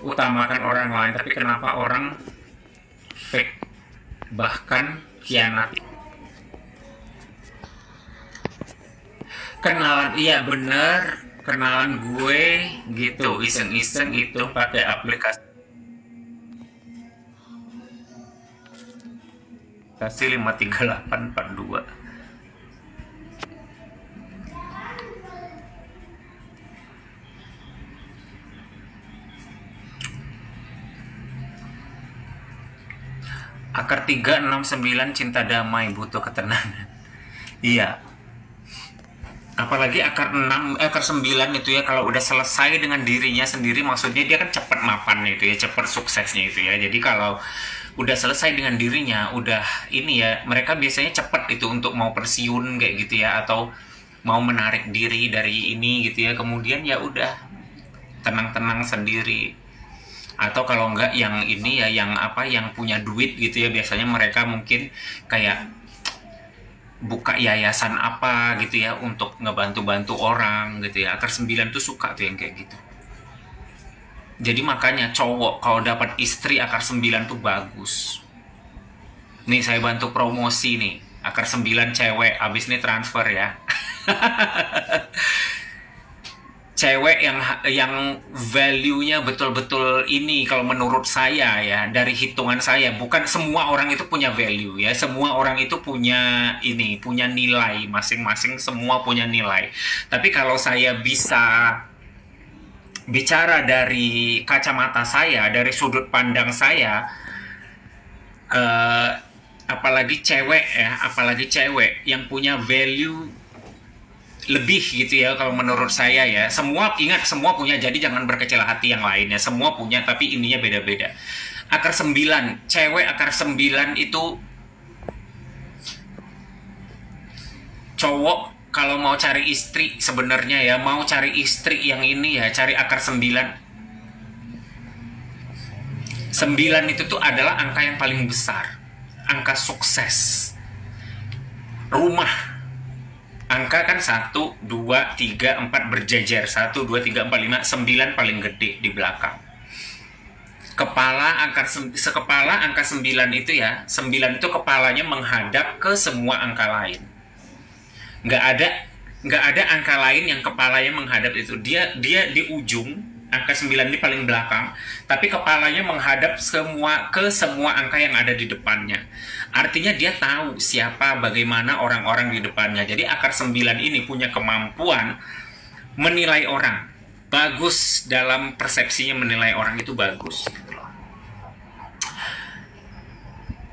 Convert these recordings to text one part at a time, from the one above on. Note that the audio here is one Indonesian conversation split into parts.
utamakan orang lain, tapi kenapa orang fake, bahkan khianat. Kenalan, iya bener, kenalan gue gitu, iseng-iseng itu pakai aplikasi 53842. Akar 369 cinta damai butuh ketenangan. Iya. Apalagi akar 6, akar 9 itu ya, kalau udah selesai dengan dirinya sendiri, maksudnya dia kan cepat mapan itu ya, cepat suksesnya itu ya. Jadi kalau udah selesai dengan dirinya, udah ini ya, mereka biasanya cepat itu untuk mau pensiun kayak gitu ya, atau mau menarik diri dari ini gitu ya. Kemudian ya udah tenang-tenang sendiri. Atau kalau enggak yang ini ya, yang apa, yang punya duit gitu ya, biasanya mereka mungkin kayak buka yayasan apa gitu ya untuk ngebantu-bantu orang gitu ya. Akar 9 tuh suka tuh yang kayak gitu. Jadi makanya cowok kalau dapat istri akar 9 tuh bagus. Nih saya bantu promosi nih, akar 9 cewek, abis ini transfer ya. Cewek yang value-nya betul-betul ini, kalau menurut saya ya, dari hitungan saya, bukan semua orang itu punya value ya, semua orang itu punya ini, punya nilai masing-masing, semua punya nilai. Tapi kalau saya bisa bicara dari kacamata saya, dari sudut pandang saya, apalagi cewek yang punya value lebih gitu ya, kalau menurut saya ya. Semua, ingat, semua punya, jadi jangan berkecil hati yang lainnya, semua punya tapi ininya beda-beda. Akar 9, cewek akar 9 itu, cowok kalau mau cari istri sebenarnya ya, mau cari istri yang ini ya, cari akar 9. 9 itu tuh adalah angka yang paling besar, angka sukses. Rumah, angka kan 1, 2, 3, 4 berjejer, 1, 2, 3, 4, 5, 9 paling gede di belakang. Kepala angka 9 itu ya, 9 itu kepalanya menghadap ke semua angka lain. Nggak ada angka lain yang kepalanya menghadap itu. Dia di ujung, angka 9 di paling belakang, tapi kepalanya menghadap ke semua angka yang ada di depannya. Artinya dia tahu siapa, bagaimana orang-orang di depannya. Jadi akar 9 ini punya kemampuan menilai orang. Bagus dalam persepsinya, menilai orang itu bagus.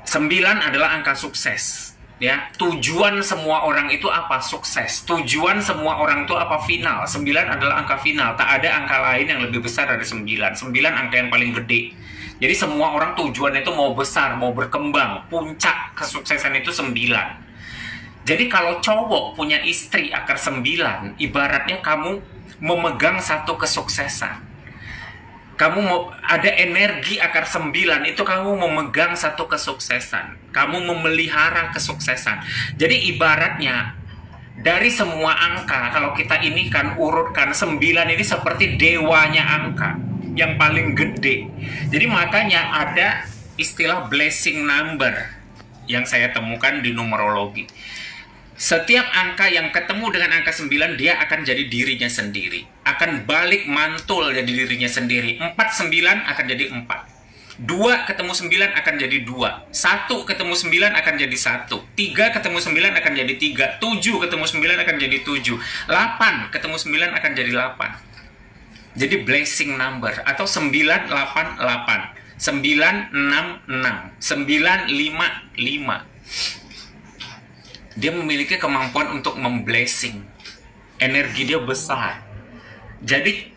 9 adalah angka sukses. Ya, tujuan semua orang itu apa? Sukses. Tujuan semua orang itu apa? Final. 9 adalah angka final. Tak ada angka lain yang lebih besar dari 9. 9 angka yang paling gede. Jadi semua orang tujuannya itu mau besar, mau berkembang. Puncak kesuksesan itu 9. Jadi kalau cowok punya istri akar 9, ibaratnya kamu memegang satu kesuksesan. Kamu mau ada energi akar 9 itu, kamu memegang satu kesuksesan. Kamu memelihara kesuksesan. Jadi ibaratnya dari semua angka, kalau kita ini kan urutkan 9 ini seperti dewanya angka yang paling gede. Jadi makanya ada istilah blessing number yang saya temukan di numerologi. Setiap angka yang ketemu dengan angka 9, dia akan jadi dirinya sendiri. Akan balik mantul jadi dirinya sendiri. 4, 9 akan jadi 4. 2 ketemu 9 akan jadi 2. 1 ketemu 9 akan jadi 1. 3 ketemu 9 akan jadi 3. 7 ketemu 9 akan jadi 7. 8 ketemu 9 akan jadi 8. Jadi blessing number atau 988, 966, 955. Dia memiliki kemampuan untuk memblessing. Energi dia besar. Jadi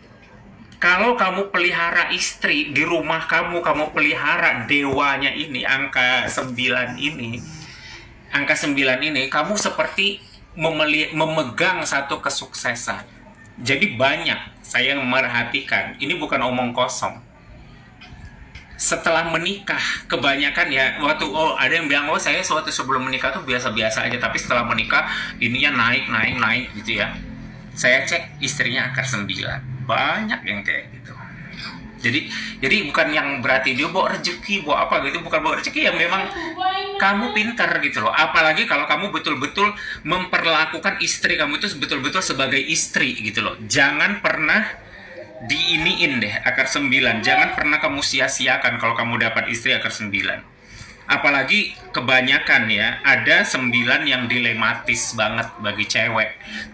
kalau kamu pelihara istri di rumah kamu pelihara dewanya ini, angka 9 ini, kamu seperti memegang satu kesuksesan. Jadi banyak saya merhatikan, ini bukan omong kosong. Setelah menikah, kebanyakan ya, ada yang bilang, saya waktu sebelum menikah tuh biasa-biasa aja, tapi setelah menikah ininya naik gitu ya. Saya cek istrinya akar 9. Banyak yang kayak gitu. Jadi bukan yang berarti dia bawa rezeki, bawa apa gitu, bukan bawa rezeki, yang memang kamu pintar gitu loh. Apalagi kalau kamu betul-betul memperlakukan istri kamu itu betul-betul sebagai istri gitu loh. Jangan pernah diiniin deh akar 9. Jangan pernah kamu sia-siakan kalau kamu dapat istri akar 9. Apalagi kebanyakan ya, ada 9 yang dilematis banget bagi cewek.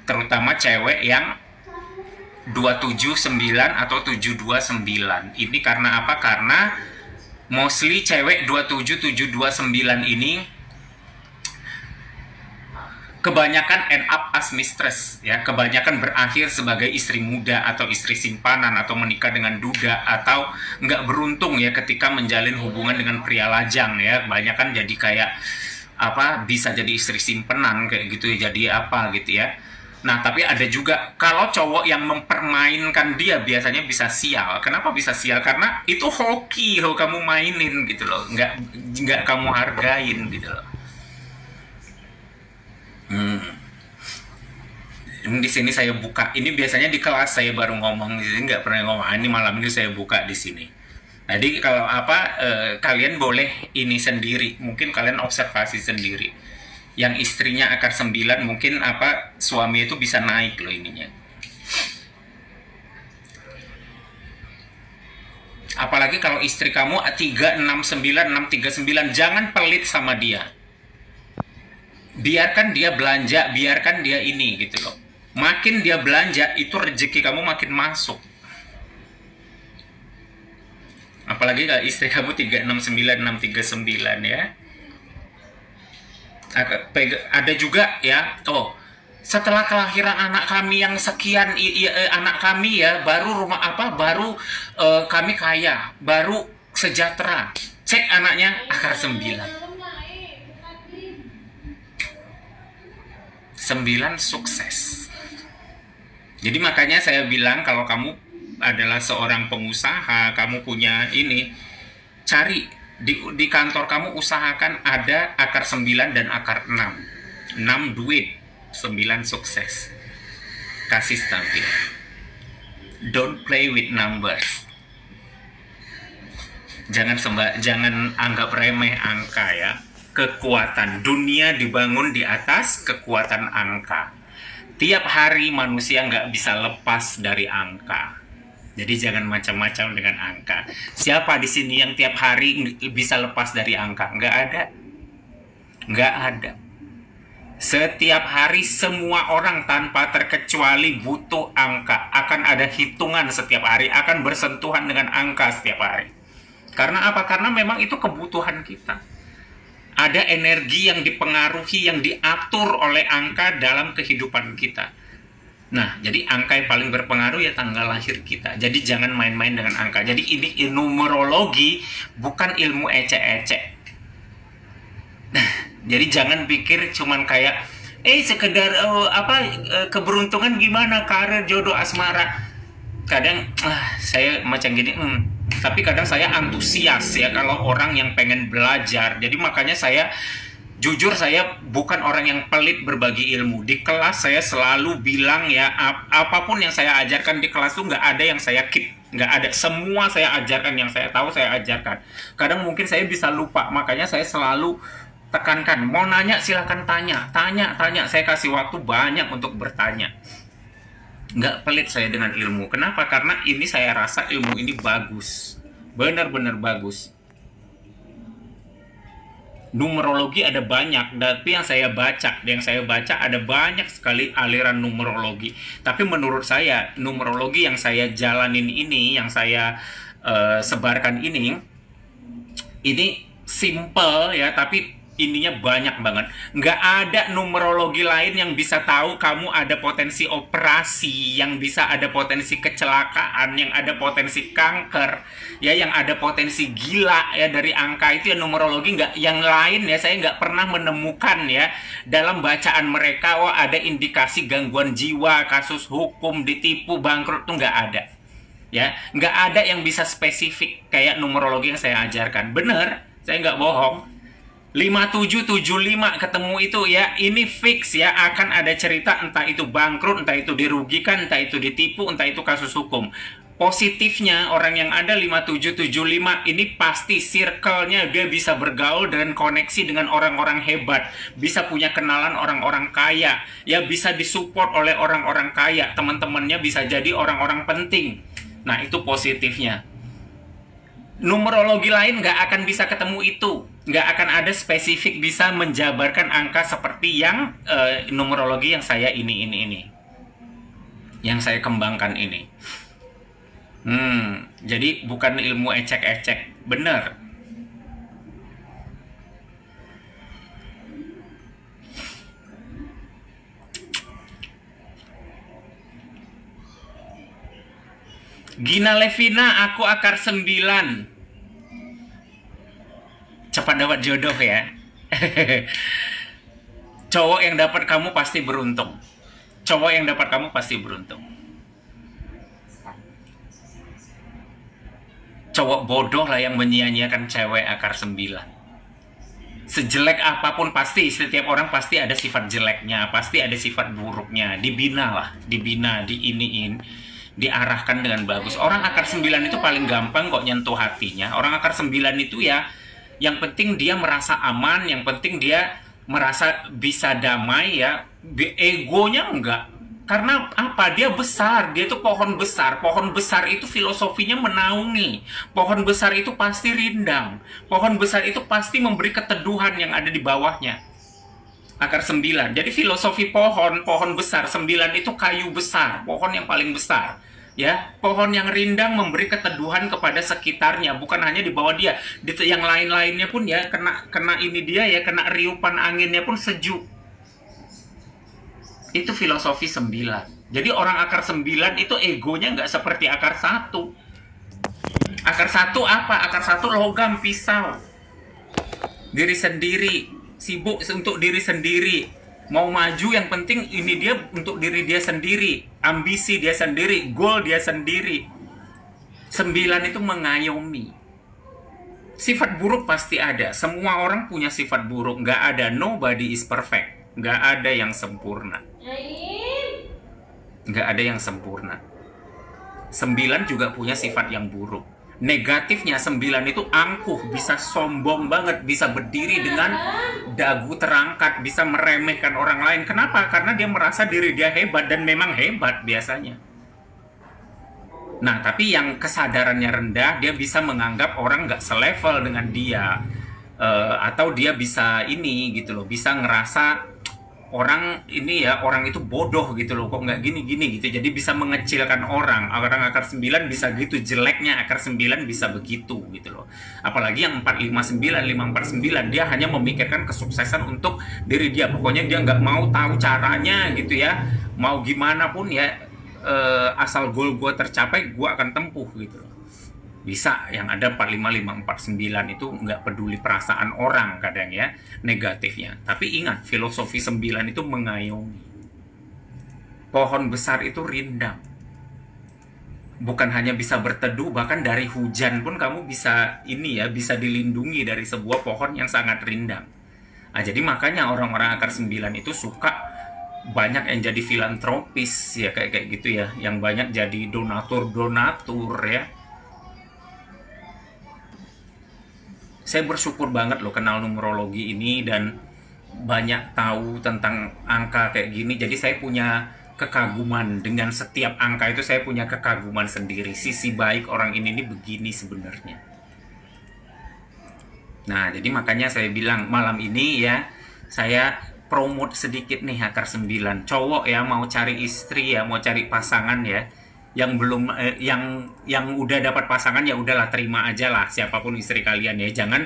Terutama cewek yang 279 atau 729. Ini karena apa? Karena mostly cewek 27729 ini kebanyakan end up as mistress ya, kebanyakan berakhir sebagai istri muda atau istri simpanan atau menikah dengan duda atau nggak beruntung ya ketika menjalin hubungan dengan pria lajang ya, kebanyakan jadi kayak apa, bisa jadi istri simpenan kayak gitu ya, jadi apa gitu ya. Nah, tapi ada juga kalau cowok yang mempermainkan dia biasanya bisa sial. Kenapa bisa sial? Karena itu hoki lo kamu mainin gitu loh, nggak kamu hargain gitu loh. Di sini saya buka. Ini biasanya di kelas saya baru ngomong, di sini nggak pernah ngomong. Ini malam ini saya buka di sini. Jadi kalau apa, kalian boleh ini sendiri. Mungkin kalian observasi sendiri. Yang istrinya akar 9 mungkin apa, suami itu bisa naik loh ininya. Apalagi kalau istri kamu 369, 639, jangan pelit sama dia. Biarkan dia belanja, biarkan dia ini gitu loh. Makin dia belanja, itu rezeki kamu makin masuk. Apalagi kalau istri kamu 369, 639 ya. Ada juga ya, setelah kelahiran anak kami yang sekian, anak kami ya, baru rumah apa, baru kami kaya, baru sejahtera. Cek anaknya akar 9. 9 sukses. Jadi makanya saya bilang kalau kamu adalah seorang pengusaha, kamu punya ini, cari di kantor kamu, usahakan ada akar 9 dan akar 6. 6 duit, 9 sukses. Kasih stabil. Don't play with numbers. Jangan anggap remeh angka ya. Kekuatan dunia dibangun di atas kekuatan angka. Tiap hari manusia nggak bisa lepas dari angka. Jadi jangan macam-macam dengan angka. Siapa di sini yang tiap hari bisa lepas dari angka? Nggak ada. Nggak ada. Setiap hari semua orang tanpa terkecuali butuh angka. Akan ada hitungan setiap hari. Akan bersentuhan dengan angka setiap hari. Karena apa? Karena memang itu kebutuhan kita. Ada energi yang dipengaruhi, yang diatur oleh angka dalam kehidupan kita. Nah, jadi angka yang paling berpengaruh ya tanggal lahir kita. Jadi jangan main-main dengan angka. Jadi ini numerologi, bukan ilmu ecek-ecek. Jadi jangan pikir cuman kayak sekedar keberuntungan gimana, karir, jodoh, asmara. Kadang saya macam gini, tapi kadang saya antusias ya kalau orang yang pengen belajar. Jadi makanya saya jujur, saya bukan orang yang pelit berbagi ilmu. Di kelas saya selalu bilang ya, apapun yang saya ajarkan di kelas tuh nggak ada yang saya keep, nggak ada. Semua saya ajarkan, yang saya tahu saya ajarkan. Kadang mungkin saya bisa lupa, makanya saya selalu tekankan, mau nanya silahkan tanya. Saya kasih waktu banyak untuk bertanya. Nggak pelit saya dengan ilmu. Kenapa? Karena ini saya rasa ilmu ini bagus, benar-benar bagus. Numerologi ada banyak, tapi yang saya baca ada banyak sekali aliran numerologi. Tapi menurut saya, numerologi yang saya jalanin ini, yang saya sebarkan ini simple ya, tapi ininya banyak banget. Nggak ada numerologi lain yang bisa tahu kamu ada potensi operasi, yang bisa ada potensi kecelakaan, yang ada potensi kanker, ya, yang ada potensi gila ya dari angka itu ya. Numerologi nggak, yang lain ya saya nggak pernah menemukan ya dalam bacaan mereka ada indikasi gangguan jiwa, kasus hukum, ditipu, bangkrut, tuh nggak ada. Ya, nggak ada yang bisa spesifik kayak numerologi yang saya ajarkan. Bener, saya nggak bohong. 5775 ketemu itu ya, ini fix ya, akan ada cerita, entah itu bangkrut, entah itu dirugikan, entah itu ditipu, entah itu kasus hukum. Positifnya, orang yang ada 5775 ini pasti circle-nya dia bisa bergaul dan koneksi dengan orang-orang hebat, bisa punya kenalan orang-orang kaya, ya bisa disupport oleh orang-orang kaya, teman-temannya bisa jadi orang-orang penting. Nah, itu positifnya. Numerologi lain nggak akan bisa ketemu itu, nggak akan ada spesifik bisa menjabarkan angka seperti yang numerologi yang saya ini, yang saya kembangkan ini. Jadi bukan ilmu ecek-ecek, bener. Gina Levina, aku akar 9. Cepat dapat jodoh ya. Cowok yang dapat kamu pasti beruntung. Cowok yang dapat kamu pasti beruntung. Cowok bodoh lah yang menyia-nyiakan cewek akar 9. Sejelek apapun pasti, setiap orang pasti ada sifat jeleknya, pasti ada sifat buruknya. Dibina lah, dibina, diiniin, diarahkan dengan bagus. Orang akar 9 itu paling gampang kok nyentuh hatinya. Orang akar 9 itu ya, yang penting dia merasa aman, yang penting dia merasa bisa damai ya. Egonya enggak. Karena apa? Dia besar, dia itu pohon besar. Pohon besar itu filosofinya menaungi. Pohon besar itu pasti rindang. Pohon besar itu pasti memberi keteduhan yang ada di bawahnya. Akar 9. Jadi filosofi pohon besar 9 itu kayu besar, pohon yang paling besar. Ya, pohon yang rindang memberi keteduhan kepada sekitarnya, bukan hanya di bawah dia. Yang lain-lainnya pun ya kena ini dia ya, kena riupan anginnya pun sejuk. Itu filosofi 9. Jadi orang akar 9 itu egonya nggak seperti akar 1. Akar 1 apa? Akar 1 logam pisau. Diri sendiri, sibuk untuk diri sendiri. Mau maju yang penting ini dia untuk diri dia sendiri. Ambisi dia sendiri, goal dia sendiri. 9 itu mengayomi. Sifat buruk pasti ada. Semua orang punya sifat buruk. Nggak ada, nobody is perfect. Nggak ada yang sempurna. Nggak ada yang sempurna. 9 juga punya sifat yang buruk. Negatifnya 9 itu angkuh, bisa sombong banget, bisa berdiri dengan dagu terangkat, bisa meremehkan orang lain. Kenapa? Karena dia merasa diri dia hebat, dan memang hebat biasanya. Nah, tapi yang kesadarannya rendah, dia bisa menganggap orang nggak selevel dengan dia. Atau dia bisa ini gitu loh, bisa ngerasa orang ini ya, orang itu bodoh gitu loh, kok nggak gini-gini gitu. Jadi bisa mengecilkan orang. Orang akar 9 bisa gitu, jeleknya akar 9 bisa begitu gitu loh. Apalagi yang 459, 549, dia hanya memikirkan kesuksesan untuk diri dia. Pokoknya dia nggak mau tahu caranya gitu ya. Mau gimana pun ya, asal goal gue tercapai, gue akan tempuh gitu loh. Bisa yang ada 45549 itu nggak peduli perasaan orang kadang ya, negatifnya. Tapi ingat, filosofi 9 itu mengayomi. Pohon besar itu rindang. Bukan hanya bisa berteduh, bahkan dari hujan pun kamu bisa ini ya, bisa dilindungi dari sebuah pohon yang sangat rindang. Nah, jadi makanya orang-orang akar 9 itu suka banyak yang jadi filantropis ya, kayak gitu ya, yang banyak jadi donatur ya. Saya bersyukur banget loh kenal numerologi ini dan banyak tahu tentang angka kayak gini. Jadi saya punya kekaguman dengan setiap angka itu, saya punya kekaguman sendiri. Sisi baik orang ini begini sebenarnya. Nah, jadi makanya saya bilang malam ini ya, saya promote sedikit nih akar 9. Cowok ya, mau cari istri ya, mau cari pasangan ya, yang belum yang udah dapat pasangan ya udahlah, terima aja lah siapapun istri kalian ya. Jangan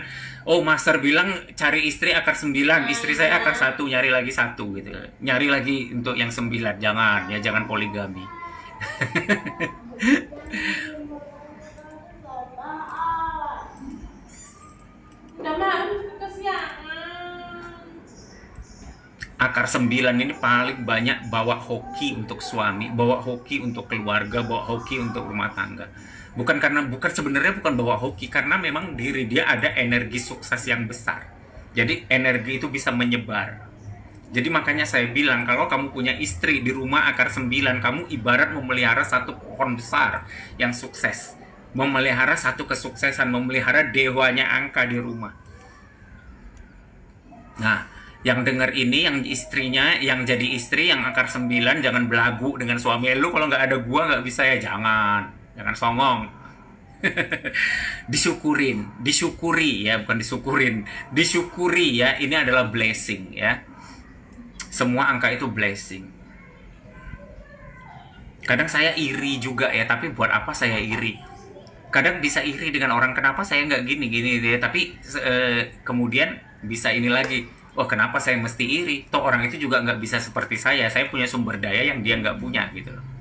master bilang cari istri akar 9, istri saya akar 1, nyari lagi 1 gitu, nyari lagi untuk yang 9. Jangan ya, jangan poligami. Akar 9 ini paling banyak bawa hoki untuk suami, bawa hoki untuk keluarga, bawa hoki untuk rumah tangga. Sebenarnya bukan bawa hoki, karena memang diri dia ada energi sukses yang besar. Jadi energi itu bisa menyebar. Jadi makanya saya bilang, kalau kamu punya istri di rumah akar 9, kamu ibarat memelihara satu pohon besar yang sukses. Memelihara satu kesuksesan, memelihara dewanya angka di rumah. Nah, yang dengar ini, yang istrinya, yang jadi istri, yang akar 9, jangan belagu dengan suami. Lu kalau nggak ada gua nggak bisa ya, jangan songong. Disyukuri ya, bukan disyukurin. Disyukuri ya, ini adalah blessing ya. Semua angka itu blessing. Kadang saya iri juga ya, tapi buat apa saya iri? Kadang bisa iri dengan orang, kenapa saya nggak gini ya, tapi kemudian bisa ini lagi, wah kenapa saya mesti iri? Toh orang itu juga nggak bisa seperti saya punya sumber daya yang dia nggak punya gitu loh.